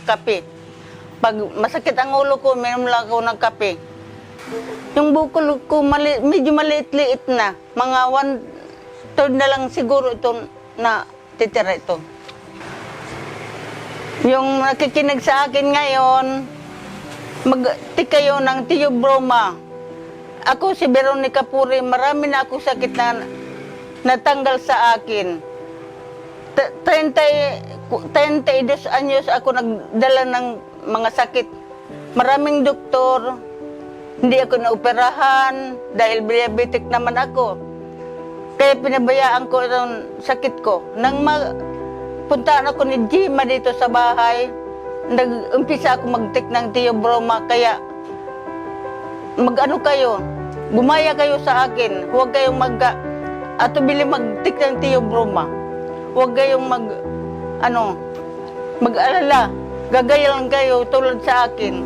kape. Pag masakit ang ulo ko, minum lang ako ng kape. Yung bukol ko, medyo maliit-liit na. Mga 1/3 na lang siguro ito na titira ito. Yung nakikinig sa akin ngayon, mag-tik kayo ng Theobroma. Ako si Veronica Puri, marami na ako sakit na natanggal sa akin. 32 anyos ako nagdala ng mga sakit. Maraming doktor, hindi ako naoperahan dahil diabetic naman ako. Kaya pinabayaan ko itong sakit ko. Nang puntaan ako ni Gima dito sa bahay, nag-umpisa ako mag-take ng Theobroma. Kaya mag-ano kayo, gumaya kayo sa akin. Huwag kayong atubili mag-take ng Theobroma. Huwag kayong mag-alala. Gagaya lang kayo tulad sa akin.